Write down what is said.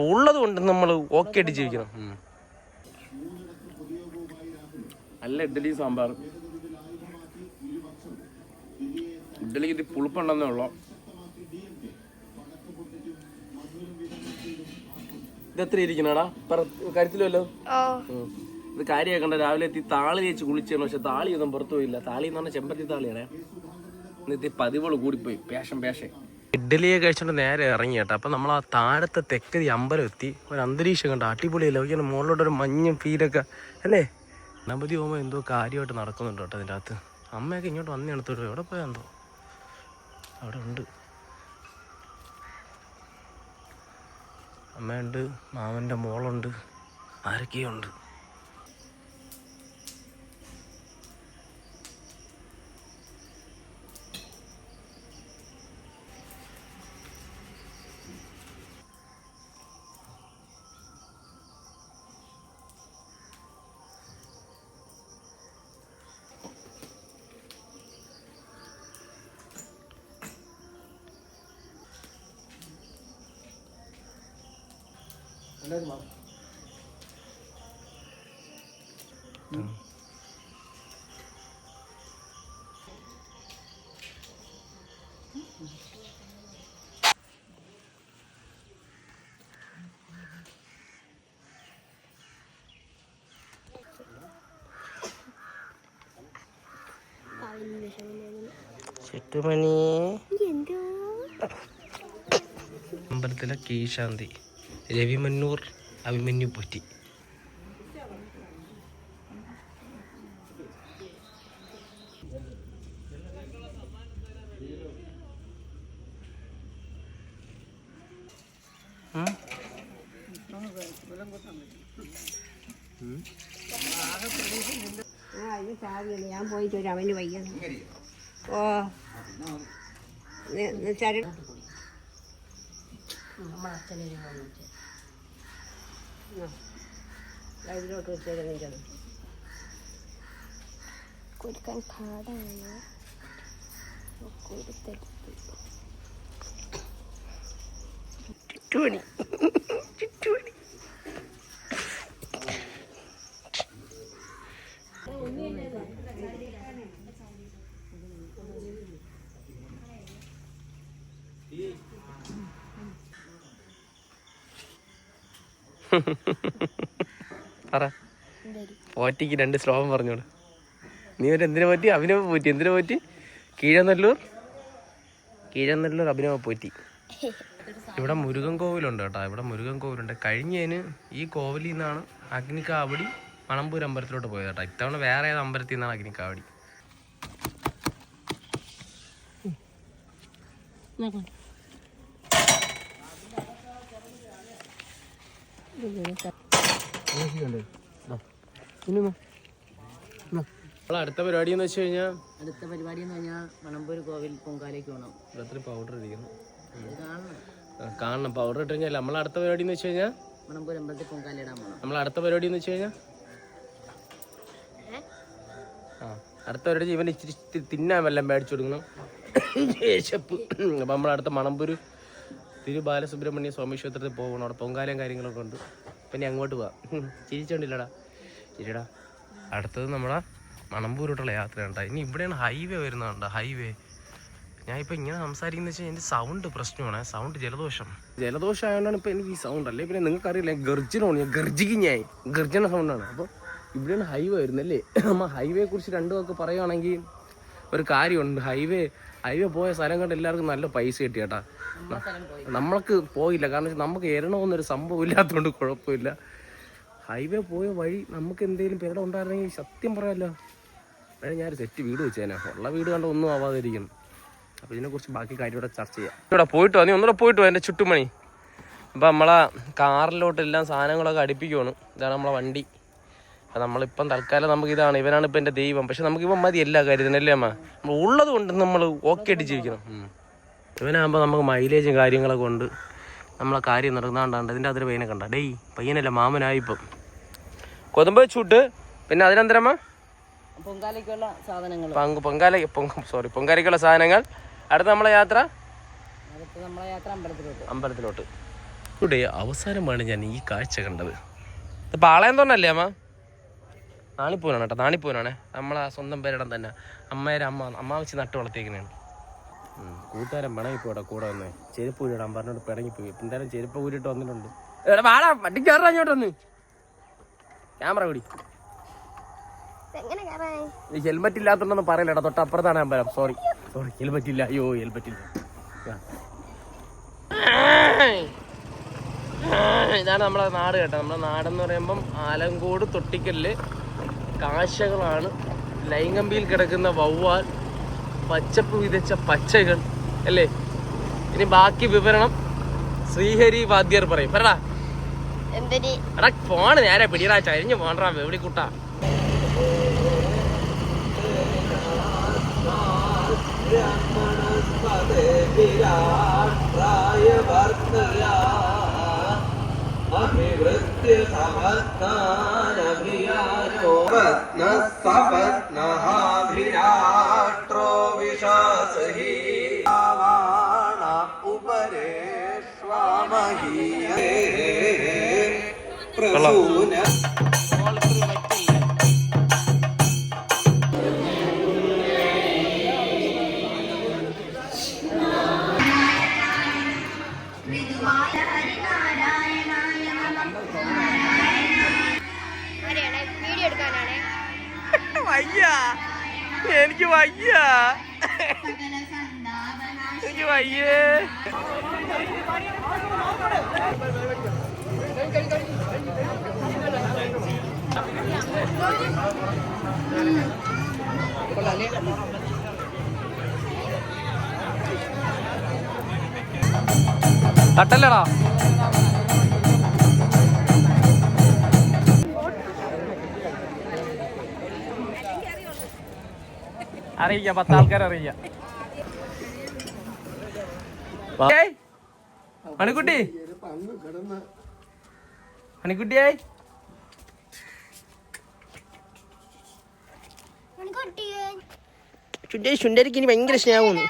ഉള്ളത് കൊണ്ട് നമ്മൾ ഓക്കെ ആയിട്ട് ജീവിക്കണം. നല്ല ഇഡ്ഡലി സാമ്പാർ. ഇഡ്ഡലിക്ക് ഇത് പുളിപ്പുണ്ടെന്നേ ഉള്ളൂ. ഇതെത്ര ഇരിക്കണടാ കരുത്തിലുമല്ലോ. ഇത് കാര്യമാക്കണ്ട. രാവിലെ എത്തി താളി തേച്ച് കുളിച്ചാണ്. പക്ഷെ താളിയൊന്നും പുറത്തു പോയില്ല. താളി എന്ന് പറഞ്ഞാൽ ചെമ്പരത്തി താളിയാണേ. ഇന്നത്തെ പതിവുകൾ കൂടിപ്പോയി. പേഷൻ. ഇഡ്ഡലിയെ കഴിച്ചോണ്ട് നേരെ ഇറങ്ങി കേട്ടോ. അപ്പം നമ്മൾ ആ താഴത്തെ തെക്കതി അമ്പലം എത്തി. ഒരു അന്തരീക്ഷം കണ്ടോ, അടിപൊളിയല്ല. നോക്കിയാണ് മുകളിലോട്ടൊരു മഞ്ഞും ഫീലൊക്കെ അല്ലേ. ഗണപതി ഹോമം എന്തോ കാര്യമായിട്ട് നടക്കുന്നുണ്ട് കേട്ടോ അതിൻ്റെ അകത്ത്. അമ്മയൊക്കെ ഇങ്ങോട്ട് വന്ന് എടുത്തോട്ട് എവിടെ പോയാൽ എന്തോ അവിടെ ഉണ്ട്. അമ്മയുണ്ട്, മാമൻ്റെ മോളുണ്ട്, ആരൊക്കെയുണ്ട്. ചുറ്റുമണി അമ്പലത്തിലെ കീശാന്തി രവിമന്നൂർ അഭിമന്യു പോറ്റി. ഞാൻ പോയിട്ട് ഒരു അവന് വയ്യ. ഓ ഇതിലോട്ട് വെച്ചേക്കുന്നത് കൊടുക്കാൻ കാടാണ് കൊടുത്തെടുത്ത് ചുറ്റുപണി. പറ, പോറ്റിക്ക് 2 ശ്ലോകം പറഞ്ഞോളൂ. നീ ഒരു എന്തിനെ പറ്റി? അഭിനവ പോറ്റി. എന്തിനെ പറ്റി? കീഴനല്ലൂർ അഭിനവ പോറ്റി. ഇവിടെ മുരുകൻ കോവിലുണ്ട് കേട്ടോ. ഇവിടെ മുരുകൻ കോവിലുണ്ട്. കഴിഞ്ഞതിന് ഈ കോവിലിൽ നിന്നാണ് അഗ്നിക്കാവടി മണമ്പൂർ അമ്പലത്തിലോട്ട് പോയത് കേട്ടോ. ഇത്തവണ വേറെ ഏത് അമ്പലത്തിൽ നിന്നാണ് അഗ്നിക്കാവടി. അടുത്ത പരിപാടി എന്ന് വെച്ച് കഴിഞ്ഞാൽ മണമ്പൂർ കോവിൽ പൊങ്കാലയ്ക്ക് പോകണം. ഇത്ര പൗഡർ ഇരിക്കുന്നു കാണണം. പൗഡർ ഇട്ട് കഴിഞ്ഞാൽ നമ്മളെ അടുത്ത പരിപാടി എന്ന് വെച്ച് കഴിഞ്ഞാൽ മണമ്പൂർ അമ്പലത്തിൽ പൊങ്കാല ഇടാൻ പോകണം. നമ്മളെ അടുത്ത പരിപാടി എന്ന് വെച്ച് കഴിഞ്ഞാൽ അടുത്ത പരിപാടി ഇവൻ ഇച്ചിരി തിന്നാൻ വല്ലതും മേടിച്ചു കൊടുക്കണം. യേശപ്പ്. അപ്പം നമ്മളടുത്ത മണമ്പൂർ തിരുബാലസുബ്രഹ്മണ്യ സ്വാമി ക്ഷേത്രത്തിൽ പോകണം. അവിടെ പൊങ്കാലയും കാര്യങ്ങളൊക്കെ ഉണ്ട്. പിന്നെ അങ്ങോട്ട് പോവാം. ചിരിച്ചോണ്ടില്ലടാ, ചിരിടാ. അടുത്തത് നമ്മളെ മണമ്പൂരോട്ടുള്ള യാത്രയുണ്ട്. ഇനി ഇവിടെയാണ് ഹൈവേ വരുന്നതുണ്ട്. ഹൈവേ ഞാനിപ്പോൾ ഇങ്ങനെ സംസാരിക്കുന്നത് വെച്ചാൽ എൻ്റെ സൗണ്ട് പ്രശ്നമാണ്. സൗണ്ട് ജലദോഷം ആയതുകൊണ്ടാണ് ഇപ്പോൾ എനിക്ക് ഈ സൗണ്ട്. അല്ലേ പിന്നെ നിങ്ങൾക്കറിയില്ല, ഗർജന സൗണ്ടാണ്. അപ്പോൾ ഇവിടെയാണ് ഹൈവേ വരുന്നല്ലേ. നമ്മൾ ഹൈവേയെ കുറിച്ച് 2 വാക്ക് പറയുകയാണെങ്കിൽ ഒരു കാര്യമുണ്ട്. ഹൈവേ പോയ സ്ഥലം കണ്ട് എല്ലാവർക്കും നല്ല പൈസ കിട്ടി കേട്ടാ. നമ്മൾക്ക് പോയില്ല, കാരണം നമുക്ക് എറണമെന്നൊരു സംഭവം ഇല്ലാത്തതുകൊണ്ട് കുഴപ്പമില്ല. ഹൈവേ പോയ വഴി നമുക്ക് എന്തെങ്കിലും പേരുടെ ഉണ്ടായിരുന്നെങ്കിൽ സത്യം പറയാമല്ലോ, ഞാനൊരു സെറ്റ് വീട് വെച്ചേനെ. ഉള്ള വീട് കണ്ട ഒന്നും ആവാതിരിക്കുന്നു. അപ്പോൾ ഇതിനെക്കുറിച്ച് ബാക്കി കാര്യം ഇവിടെ ചർച്ച ചെയ്യാം. ഇവിടെ പോയിട്ട് വാ, നീ ഒന്നുകൂടെ പോയിട്ട് വാ എൻ്റെ ചുറ്റുമണി. അപ്പോൾ നമ്മളെ കാറിലോട്ടെല്ലാം സാധനങ്ങളൊക്കെ അടുപ്പിക്കുവാണ്. ഇതാണ് നമ്മളെ വണ്ടി. അപ്പം നമ്മളിപ്പം തൽക്കാലം നമുക്കിതാണ്, ഇവനാണ് ഇപ്പം എൻ്റെ ദൈവം. പക്ഷെ നമുക്കിപ്പം മതി എല്ലാ കാര്യത്തിനല്ലേ അമ്മ. ഉള്ളത് കൊണ്ട് നമ്മൾ ഓക്കെ ആയിട്ട് ജീവിക്കണം. ഇവനാകുമ്പോൾ നമുക്ക് മൈലേജും കാര്യങ്ങളൊക്കെ ഉണ്ട്. നമ്മളെ കാര്യം നടന്നാണ്ടാണ്ട് ഇതിൻ്റെ അതിൽ പയ്യനെ കണ്ട. ഡേയ് പയ്യനല്ല, മാമനായിപ്പം. കൊതുമ്പ് ചൂട്ട്. പിന്നെ അതിനെന്തരമ്മ പൊങ്കാലയ്ക്കുള്ള സാധനങ്ങൾ, പൊങ്കാലയ്ക്കുള്ള സാധനങ്ങൾ. അടുത്ത നമ്മളെ യാത്ര അമ്പലത്തിലോട്ട്. ഇവിടെ അവസാനമാണ് ഞാൻ ഈ കാഴ്ച കണ്ടത്. ഇത് പാളയം തോന്നല്ലേ അമ്മ? നാണിപ്പൂനാണ് കേട്ടോ, നാണിപ്പൂനാണേ. നമ്മളെ സ്വന്തം പേരിടം തന്നെ. അമ്മ വെച്ച് നട്ട് വളർത്തിയേക്കുന്നതാണ്. കൂട്ടുകാരൻ പിണങ്ങിപ്പോ ഇവിടെ കൂടെ വന്നേ. ചെരുപ്പ് ഊരിടാൻ പറഞ്ഞോട് പിണങ്ങിപ്പോയി. എന്തായാലും ചെരുപ്പ് ഊരിട്ട് വന്നിട്ടുണ്ട്. വാടാ വണ്ടി കയറാ അങ്ങോട്ടൊന്ന്. ക്യാമറ കൂടി. ഹെൽമെറ്റ് ഇല്ലാത്തോണ്ടൊന്നും പറയില്ലടാ, തൊട്ടപ്പുറത്താണ് ഞാൻ പറയാം. സോറി ഹെൽമെറ്റ് ഇല്ല. അയ്യോ ഹെൽമെറ്റ് ഇല്ല. ഇതാണ് നമ്മളെ നാട് കേട്ടോ. നമ്മുടെ നാടെന്ന് പറയുമ്പം ആലങ്കോട് തൊട്ടിക്കല്ല് കാശകളാണ്. ലൈംഗമ്പിയിൽ കിടക്കുന്ന വവ്വാൽ, പച്ചപ്പ് വിതച്ച പച്ചകൾ അല്ലേ. ഇനി ബാക്കി വിവരണം ശ്രീഹരി വാദ്യർ പറയും. പറടാ എടാ ഫോണ് നേരെ പിടിയടാ, ചരിഞ്ഞു പോണ്ടാ വെവിളി കുട്ടാ. എനിക്ക് വയ്യ, എനിക്ക് വയ്യേ. തട്ടല്ലടാ. അറിയിക്കാം, 10 ആൾക്കാരെ അറിയിക്കാം. മണിക്കുട്ടി മണിക്കുട്ടിയായി ചുണ്ടരിക്ക് ഇനി ഭയങ്കര സ്നേഹമാണ്.